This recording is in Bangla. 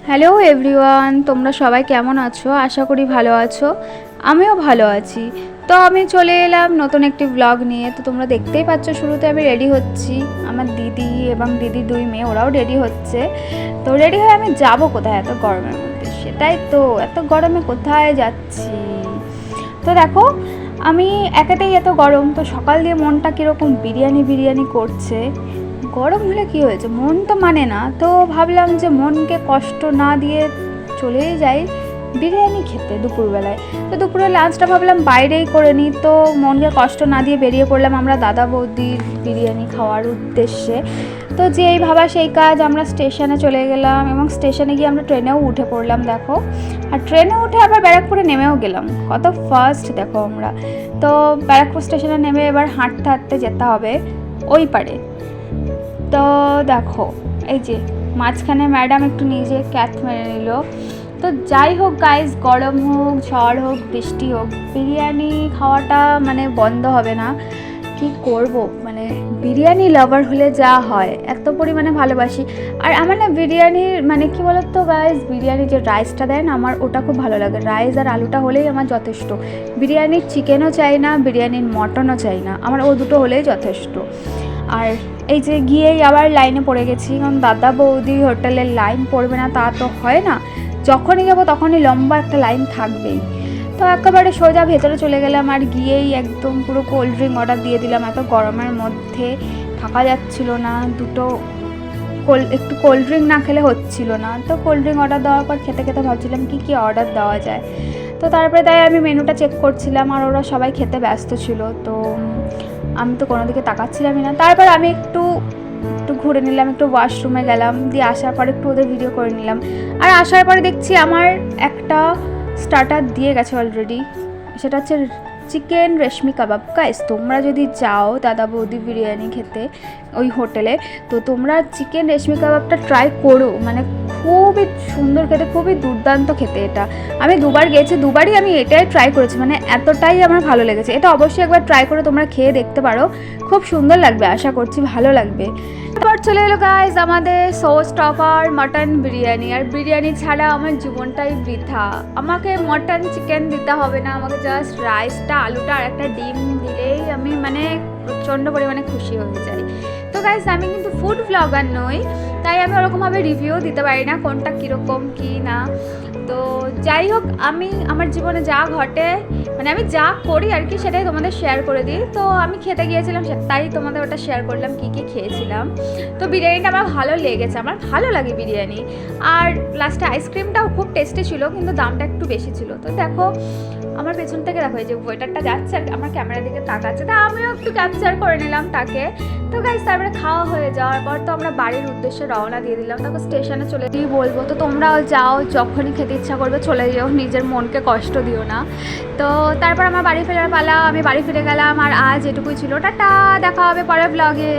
হ্যালো এভরিওয়ান, তোমরা সবাই কেমন আছো? আশা করি ভালো আছো। আমিও ভালো আছি। তো আমি চলে এলাম নতুন একটি ব্লগ নিয়ে। তো তোমরা দেখতেই পাচ্ছ, শুরুতে আমি রেডি হচ্ছি, আমার দিদি এবং দিদির দুই মেয়ে ওরাও রেডি হচ্ছে। তো রেডি হয়ে আমি যাব কোথায় এত গরমের মধ্যে? সেটাই তো, এত গরমে কোথায় যাচ্ছি? তো দেখো, আমি একাতেই এত গরম, তো সকাল দিয়ে মনটা কীরকম বিরিয়ানি বিরিয়ানি করছে। গরম হলে কী হয়েছে, মন তো মানে না। তো ভাবলাম যে মনকে কষ্ট না দিয়ে চলেই যাই বিরিয়ানি খেতে দুপুরবেলায়। তো দুপুরে লাঞ্চটা ভাবলাম বাইরেই করে নিই। তো মনকে কষ্ট না দিয়ে বেরিয়ে পড়লাম আমরা দাদা বৌদির বিরিয়ানি খাওয়ার উদ্দেশ্যে। তো যেই ভাবা সেই কাজ, আমরা স্টেশনে চলে গেলাম এবং স্টেশনে গিয়ে আমরা ট্রেনেও উঠে পড়লাম দেখো। আর ট্রেনে উঠে আবার ব্যারাকপুরে নেমেও গেলাম, কত ফার্স্ট দেখো আমরা। তো ব্যারাকপুর স্টেশনে নেমে এবার হাঁটতে হাঁটতে যেতে হবে ওই পারে। তো দেখো এই যে মাঝখানে ম্যাডাম একটু নিজে ক্যাচ মেরে নিল। তো যাই হোক গাইস, গরম হোক, ঝড় হোক, বৃষ্টি হোক, বিরিয়ানি খাওয়াটা মানে বন্ধ হবে না। কি করব, মানে বিরিয়ানি লাভার হলে যা হয়, এত পরিমাণে ভালোবাসি। আর আমার না বিরিয়ানির মানে কি বলতো গাইস, বিরিয়ানি যে রাইসটা দেয় না, আমার ওটা খুব ভালো লাগে। রাইস আর আলুটা হলেই আমার যথেষ্ট। বিরিয়ানির চিকেনও চাই না, বিরিয়ানির মটনও চাই না, আমার ও দুটো হলেই যথেষ্ট। আর এই যে গিয়েই আবার লাইনে পড়ে গেছি, কারণ দাদা বৌদি হোটেলের লাইন পড়বে না তা তো হয় না। যখনই যাবো তখনই লম্বা একটা লাইন থাকবেই। তো একেবারে সোজা ভেতরে চলে গেলাম, আর গিয়েই একদম পুরো কোল্ড ড্রিঙ্ক অর্ডার দিয়ে দিলাম। এত গরমের মধ্যে থাকা যাচ্ছিল না, একটু কোল্ড ড্রিঙ্ক না খেলে হচ্ছিল না। তো কোল্ড ড্রিঙ্ক অর্ডার দেওয়ার পর খেতে খেতে ভাবছিলাম কী অর্ডার দেওয়া যায়। তো তারপরে তাই আমি মেনুটা চেক করছিলাম, আর ওরা সবাই খেতে ব্যস্ত ছিল। তো আমি তো কোনো দিকে তাকাচ্ছিলামই না। তারপর আমি একটু ঘুরে নিলাম, একটু ওয়াশরুমে গেলাম, দিয়ে আসার পর একটু ওদের ভিডিও করে নিলাম। আর আসার পরে দেখছি আমার একটা স্টার্টার দিয়ে গেছে অলরেডি, সেটা হচ্ছে চিকেন রেশমি কাবাব। গাইস, তোমরা যদি যাও দাদা বৌদি বিরিয়ানি খেতে ওই হোটেলে, তো তোমরা চিকেন রেশমি কাবাবটা ট্রাই করো। মানে খুবই সুন্দর খেতে, খুবই দুর্দান্ত খেতে। এটা আমি দুবার গেছি, দুবারই আমি এটাই ট্রাই করেছি, মানে এতটাই আমার ভালো লেগেছে। এটা অবশ্যই একবার ট্রাই করে তোমরা খেয়ে দেখতে পারো, খুব সুন্দর লাগবে, আশা করছি ভালো লাগবে। এবার চলে এলো গাইস আমাদের সোস টপার মাটন বিরিয়ানি। আর বিরিয়ানি ছাড়া আমার জীবনটাই বৃথা। আমাকে মটন চিকেন দিতে হবে না, আমাকে জাস্ট রাইসটা, আলুটা আর একটা ডিম দিলেই আমি মানে প্রচণ্ড পরিমাণে খুশি হয়ে যাই। তো গাইস, আমি কিন্তু ফুড ব্লগার নই, তাই আমি ওরকমভাবে রিভিউ দিতে পারি না কোনটা কীরকম কী না। তো যাই হোক, আমি আমার জীবনে যা ঘটে, মানে আমি যা করি আর কি, সেটাই তোমাদের শেয়ার করে দিই। তো আমি খেতে গিয়েছিলাম, তাই তোমাদের ওটা শেয়ার করলাম কী কী খেয়েছিলাম। তো বিরিয়ানিটা আমার ভালো লেগেছে, আমার ভালো লাগে বিরিয়ানি। আর লাস্টে আইসক্রিমটাও খুব টেস্টি ছিল, কিন্তু দামটা একটু বেশি ছিল। তো দেখো আমার পেছন থেকে দেখো, এই যে ওয়েটারটা যাচ্ছে আর আমার ক্যামেরার দিকে তাকাচ্ছে, তা আমিও একটু ক্যাপচার করে নিলাম তাকে। তো গাইস, তারপরে খাওয়া হয়ে যাওয়ার পর তো আমরা বাড়ির উদ্দেশ্যে রওনা দিয়ে দিলাম। তারপর স্টেশনে চলে দিয়ে বলবো, তো তোমরাও যাও, যখনই খেতে ইচ্ছা করবে চলে যেও, নিজের মনকে কষ্ট দিও না। তো তারপর আমার বাড়ি ফেরার পালা, আমি বাড়ি ফিরে গেলাম। আর আজ এটুকুই ছিল, টাটা, দেখা হবে পরের ব্লগে।